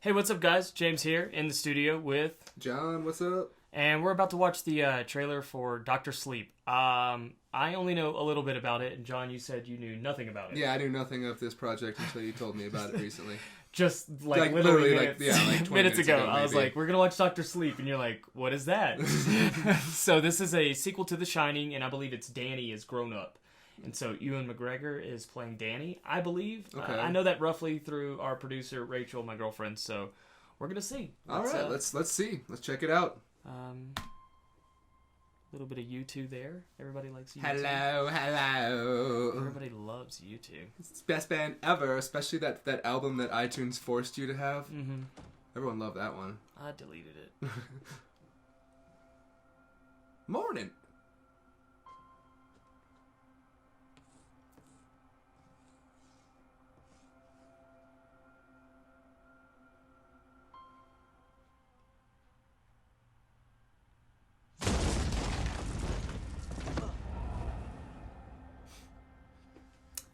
Hey, what's up, guys? James here in the studio with John. What's up? and we're about to watch the trailer for Doctor Sleep. I only know a little bit about it, and John, you said you knew nothing about it. Yeah, I knew nothing of this project until you told me about it recently. Just literally like 20 minutes ago. maybe. I was like, we're gonna watch Doctor Sleep, and you're like, what is that? So this is a sequel to The Shining, and I believe it's Danny is grown up. And so Ewan McGregor is playing Danny, I believe. Okay. I know that roughly through our producer, Rachel, my girlfriend, so we're going to see. All right, let's see. Let's check it out. A little bit of U2 there. Everybody likes U2. Hello. Everybody loves U2. It's the best band ever, especially that album that iTunes forced you to have. Mm-hmm. Everyone loved that one. I deleted it. Morning.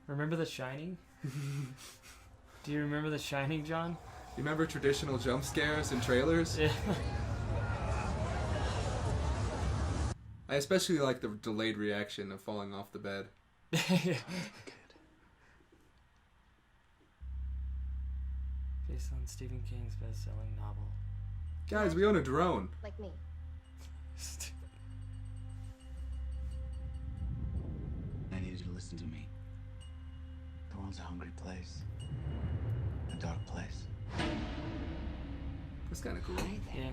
Remember The Shining? Do you remember The Shining, John? You remember traditional jump scares in trailers? Yeah. I especially like the delayed reaction of falling off the bed. Good. Based on Stephen King's best-selling novel. Guys, we own a drone. Like me. I need you to listen to me. The world's a hungry place. A dark place. That's kind of cool. Yeah.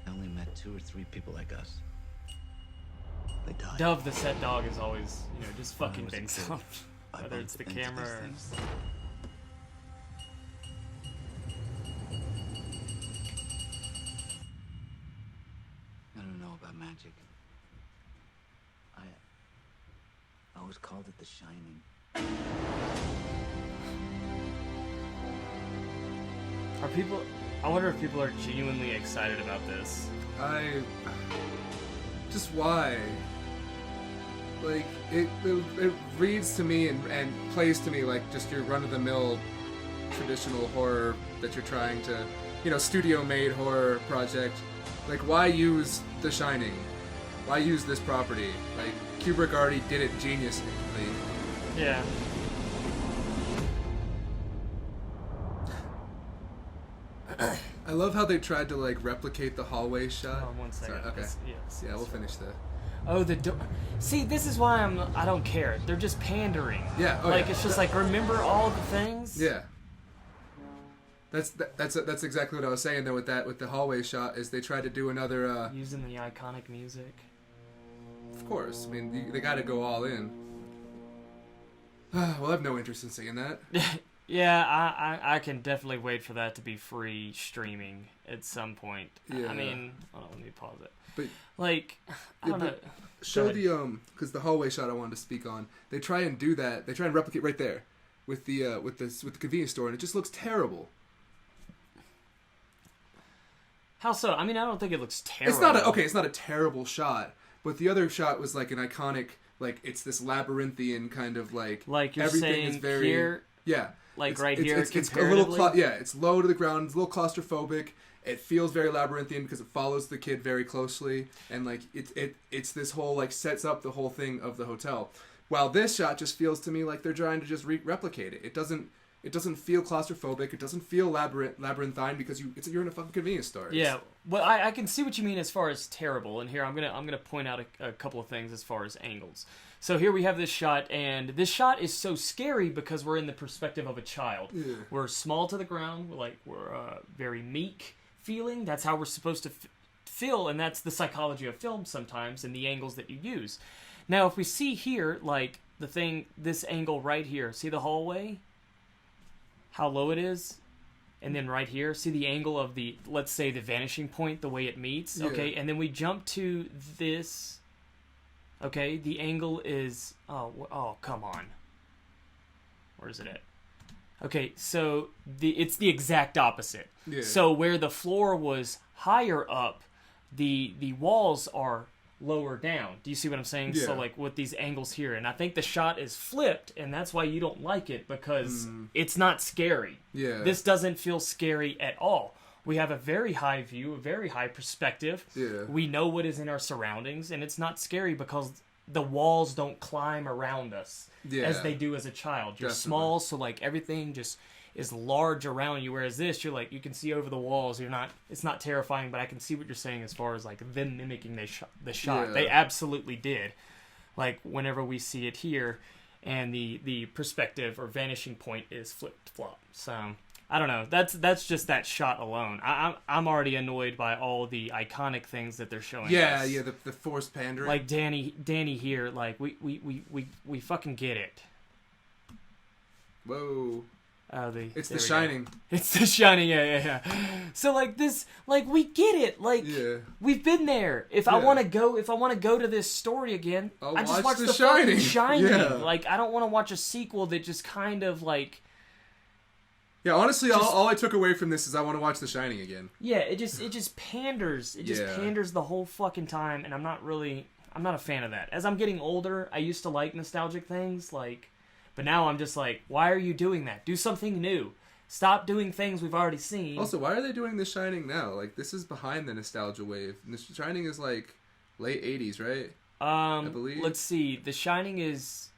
I only met 2 or 3 people like us. They died. Dove, the set dog, is always, just When I fucking was a things kid, up. I Whether bumped it's the into these camera or... things. I don't know about magic. I always called it The Shining. I wonder if people are genuinely excited about this. Just why? Like, it reads to me and plays to me like just your run-of-the-mill traditional horror that you're trying to, studio-made horror project. Like, why use The Shining? Why use this property? Like, Kubrick already did it geniusly. Yeah. I love how they tried to, replicate the hallway shot. Hold on 1 second. Sorry, okay. Yeah, we'll finish that. Oh, the door. See, this is why I don't care. They're just pandering. Yeah. Oh, like, yeah. it's just like, remember all the things? Yeah. That's exactly what I was saying though with the hallway shot is they tried to do another Using the iconic music. Of course. I mean, they got to go all in. Well, I have no interest in seeing that. Yeah, I can definitely wait for that to be free streaming at some point. Yeah. I mean, hold on, let me pause it. But I don't know. Show the because the hallway shot I wanted to speak on. They try and do that. They try and replicate right there with the convenience store, and it just looks terrible. How so? I mean, I don't think it looks terrible. It's not a terrible shot, but the other shot was like an iconic, it's this labyrinthian kind of like you're everything saying is very here, yeah. like it's here, it's a comparatively? little it's low to the ground, it's a little claustrophobic. It feels very labyrinthian because it follows the kid very closely, and it's this whole sets up the whole thing of the hotel. While this shot just feels to me like they're trying to just replicate it. It doesn't feel claustrophobic. It doesn't feel labyrinthine because you're in a fucking convenience store. Yeah, well, I can see what you mean as far as terrible, and here I'm gonna point out a couple of things as far as angles. So here we have this shot, and this shot is so scary because we're in the perspective of a child. Yeah. We're small to the ground. We're very meek feeling. That's how we're supposed to feel, and that's the psychology of film sometimes, and the angles that you use. Now, if we see here, this angle right here, see the hallway? How low it is? And then right here, see the angle of let's say the vanishing point, the way it meets? Yeah. Okay, and then we jump to this. Okay, the angle is... Oh, come on. Where is it at? Okay, so it's the exact opposite. Yeah. So where the floor was higher up, the walls are lower down. Do you see what I'm saying? Yeah. So like with these angles here, and I think the shot is flipped, and that's why you don't like it, because it's not scary. Yeah. This doesn't feel scary at all. We have a very high view, a very high perspective. Yeah. We know what is in our surroundings, and it's not scary because the walls don't climb around us as they do as a child. You're small, so like everything just is large around you, whereas this, you're like, you can see over the walls. It's not terrifying, but I can see what you're saying as far as like them mimicking the shot. Yeah. They absolutely did. Like whenever we see it here, and the perspective or vanishing point is flipped flop. So I don't know. That's just that shot alone. I'm already annoyed by all the iconic things that they're showing. us. Yeah, the forced pandering. Like Danny here, like we fucking get it. Whoa. It's The Shining. It's The Shining, yeah. So like this, like we get it. Like we've been there. If I want to go to this story again, I just watch the fucking Shining. Yeah. Like I don't want to watch a sequel that just kind of like. Yeah, honestly, all I took away from this is I want to watch The Shining again. Yeah, it just panders. It just panders the whole fucking time, and I'm not a fan of that. As I'm getting older, I used to like nostalgic things, like. But now I'm just like, why are you doing that? Do something new. Stop doing things we've already seen. Also, why are they doing The Shining now? Like, this is behind the nostalgia wave. And The Shining is like late 80s, right? I believe. Let's see. The Shining is...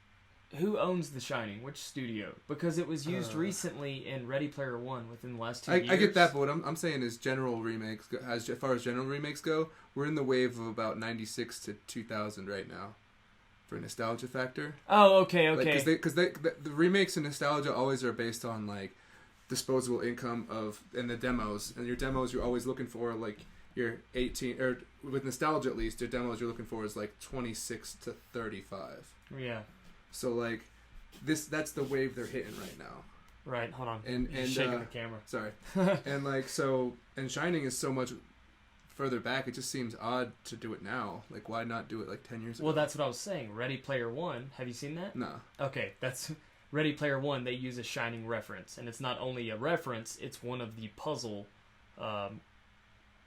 Who owns The Shining? Which studio? Because it was used recently in Ready Player One within the last 2 years. I get that, but what I'm saying is general remakes, as far as general remakes go, we're in the wave of about 96 to 2000 right now. For nostalgia factor. Oh, okay. Because the remakes and nostalgia always are based on like disposable income and the demos. And your demos you're always looking for like your 18 or with nostalgia at least your demos you're looking for is like 26 to 35. Yeah. So like that's the wave they're hitting right now. Right. Hold on. And shaking the camera. Sorry. And like and Shining is so much further back, it just seems odd to do it now. Like, why not do it like 10 years ago? Well, that's what I was saying. Ready Player One. Have you seen that? No. Okay, that's Ready Player One. They use a Shining reference, and it's not only a reference; it's one of the puzzle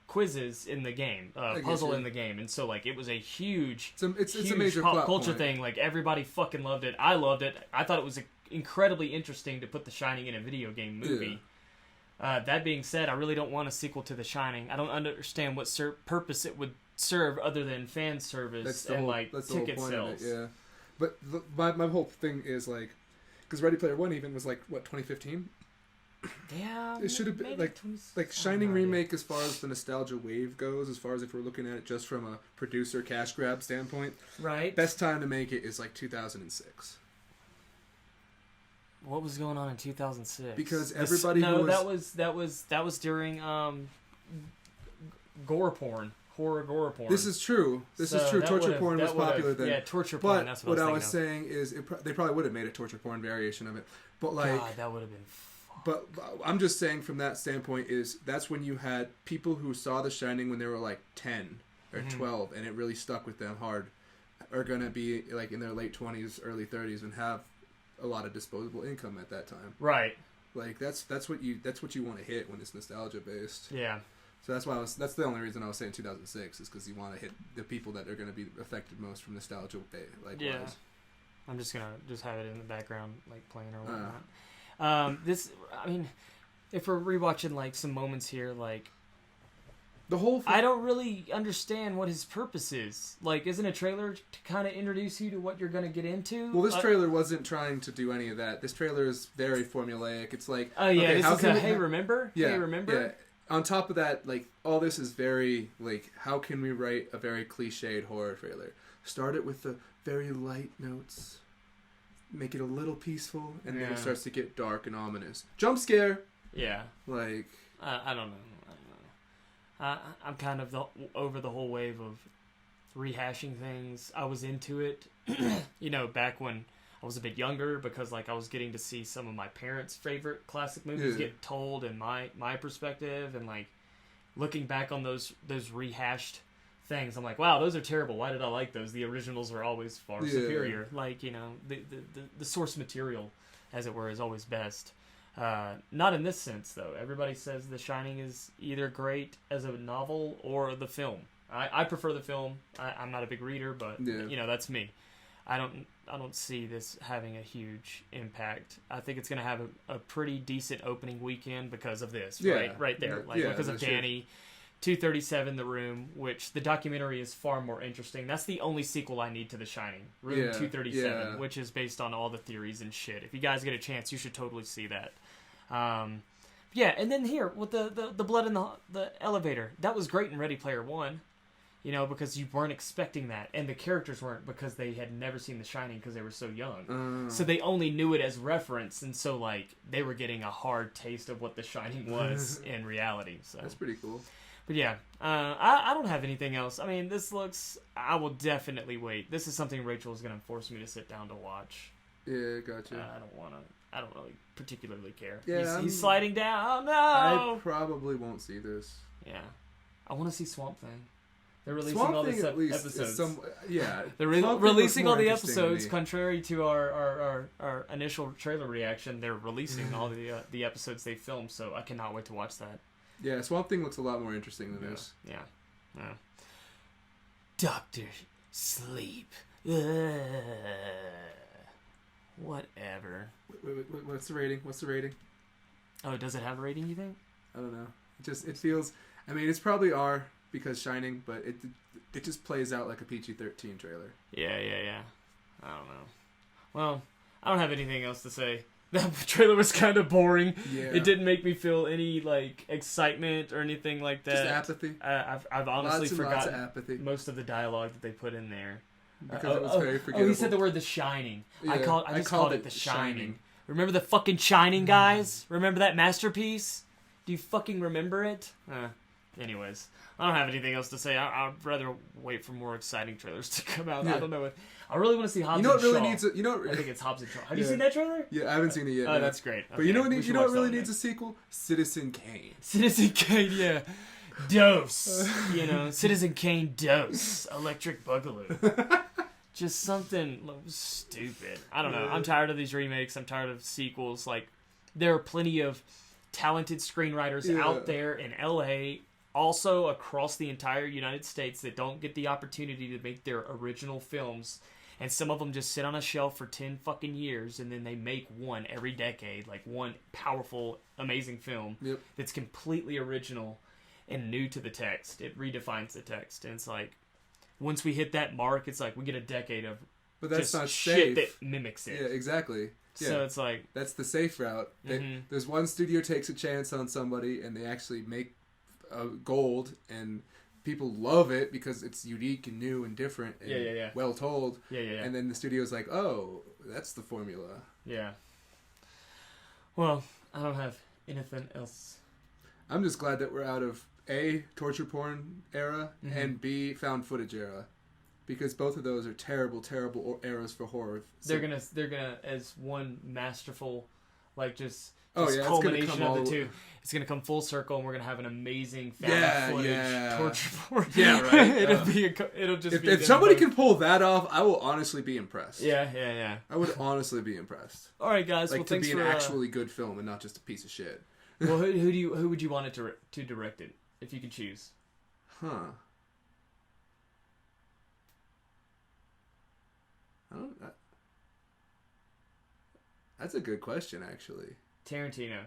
quizzes in the game, puzzle in the game. And so, like, it was a huge, it's huge a major pop plot culture point. thing. Like, everybody fucking loved it. I loved it. I thought it was incredibly interesting to put The Shining in a video game movie. Yeah. That being said, I really don't want a sequel to The Shining. I don't understand what purpose it would serve other than fan service and like ticket sales. Yeah, but my whole thing is like, because Ready Player One even was like what 2015. Yeah, it should have been like Shining remake as far as the nostalgia wave goes. As far as if we're looking at it just from a producer cash grab standpoint, right? Best time to make it is like 2006. What was going on in 2006? Because everybody that was during gore porn, horror gore porn. This is true. This is true. Torture porn was popular then. Yeah, torture porn. But that's what I was saying is they probably would have made a torture porn variation of it. But like, God, that would have been. But I'm just saying from that standpoint is that's when you had people who saw The Shining when they were like 10 or 12 and it really stuck with them hard, are gonna be like in their late 20s, early 30s and have a lot of disposable income at that time. Right. Like that's what you want to hit when it's nostalgia based. Yeah. So that's the only reason I was saying 2006 is because you want to hit the people that are going to be affected most from nostalgia. Yeah. I'm just gonna have it in the background, like playing or whatnot. If we're rewatching like some moments here, like. The whole thing. I don't really understand what his purpose is. Like, isn't a trailer to kind of introduce you to what you're going to get into? Well, this trailer wasn't trying to do any of that. This trailer is very formulaic. It's like... Oh, yeah, okay, this is hey, remember? Yeah, hey, remember? Yeah. On top of that, like, all this is very, like, how can we write a very cliched horror trailer? Start it with the very light notes. Make it a little peaceful, and then it starts to get dark and ominous. Jump scare! Yeah. Like... I don't know. I'm kind of over the whole wave of rehashing things. I was into it, back when I was a bit younger because, like, I was getting to see some of my parents' favorite classic movies get told in my perspective, and, like, looking back on those rehashed things, I'm like, wow, those are terrible. Why did I like those? The originals are always far superior. Like, the source material, as it were, is always best. Not in this sense, though. Everybody says The Shining is either great as a novel or the film. I prefer the film. I'm not a big reader, but you know, that's me. I don't see this having a huge impact. I think it's going to have a pretty decent opening weekend because of this, right there, like because of Danny. 237 The Room, which the documentary is far more interesting. That's the only sequel I need to The Shining. Room 237, which is based on all the theories and shit. If you guys get a chance, you should totally see that. Yeah, and then here, with the blood in the elevator. That was great in Ready Player One, you know, because you weren't expecting that. And the characters weren't, because they had never seen The Shining because they were so young. So they only knew it as reference, and so, like, they were getting a hard taste of what The Shining was in reality. So that's pretty cool. But yeah, I don't have anything else. I mean, this looks... I will definitely wait. This is something Rachel is going to force me to sit down to watch. Yeah, gotcha. I don't really particularly care. Yeah, he's sliding down. Oh, no! I probably won't see this. Yeah. I want to see Swamp Thing. They're releasing Swamp all these Thing episodes. They're releasing all the episodes, contrary to our initial trailer reaction. They're releasing all the episodes they filmed, so I cannot wait to watch that. Yeah, Swamp Thing looks a lot more interesting than this. Yeah. Doctor Sleep. Whatever. Wait, what's the rating? Oh, does it have a rating, you think? I don't know. It feels... I mean, it's probably R because Shining, but it just plays out like a PG-13 trailer. Yeah. I don't know. Well, I don't have anything else to say. That trailer was kind of boring. Yeah. It didn't make me feel any, like, excitement or anything like that. Just apathy. I've honestly forgotten apathy. Most of the dialogue that they put in there. Because it was very forgettable. Oh, he said the word The Shining. Yeah, I just called it The Shining. Remember the fucking Shining, guys? Remember that masterpiece? Do you fucking remember it? Anyways, I don't have anything else to say. I'd rather wait for more exciting trailers to come out. Yeah. I don't know. I really want to see Hobbs and Shaw. I think it's Hobbs and Shaw. Have you seen that trailer? Yeah, I haven't seen it yet. Oh, that's great. Okay. But you know what really needs a sequel? Citizen Kane. Citizen Kane, yeah. Dose. Citizen Kane Dose. Electric Boogaloo. Just something stupid. I don't know. I'm tired of these remakes. I'm tired of sequels. Like, there are plenty of talented screenwriters out there in LA, also across the entire United States, that don't get the opportunity to make their original films. And some of them just sit on a shelf for 10 fucking years, and then they make one every decade, like one powerful, amazing film that's completely original and new to the text. It redefines the text. And it's like, once we hit that mark, it's like we get a decade of that's not shit safe. that mimics it. Yeah, exactly. Yeah. So it's like... That's the safe route. There's one studio takes a chance on somebody, and they actually make gold, and people love it because it's unique and new and different and well told. Yeah. And then the studio's like, oh, that's the formula. Yeah. Well, I don't have anything else. I'm just glad that we're out of A, torture porn era, and B, found footage era. Because both of those are terrible, terrible eras for horror. So they're gonna as one masterful, like just it's culmination of the two. It's gonna come full circle, and we're gonna have an amazing found footage torture porn. Yeah, right. It'll just be if somebody can pull that off, I will honestly be impressed. Yeah. I would honestly be impressed. All right, guys. Like, to be an actually good film and not just a piece of shit. Well, who would you want it to direct it if you could choose? That's a good question, actually. Tarantino.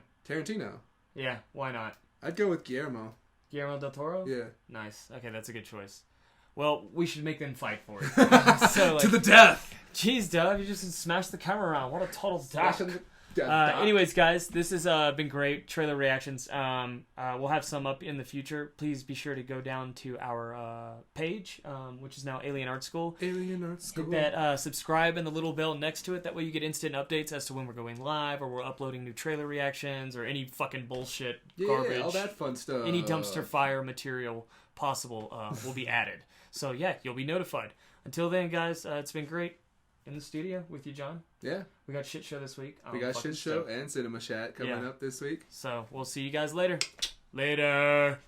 Yeah, why not? I'd go with Guillermo. Guillermo del Toro? Yeah. Nice. Okay, that's a good choice. Well, we should make them fight for it. So, to the death! Jeez, Doug, you just smashed the camera around. What a total dash. Anyways, guys, this has been great. Trailer reactions. We'll have some up in the future. Please be sure to go down to our page, which is now Alien Art School. Alien Art School. Hit that subscribe and the little bell next to it. That way you get instant updates as to when we're going live, or we're uploading new trailer reactions, or any fucking bullshit, garbage. All that fun stuff. Any dumpster fire material possible will be added. So yeah, you'll be notified. Until then, guys, it's been great in the studio with you, John. Yeah. We got Shit Show this week. We got Shit Show and Cinema Chat coming up this week. So we'll see you guys later. Later.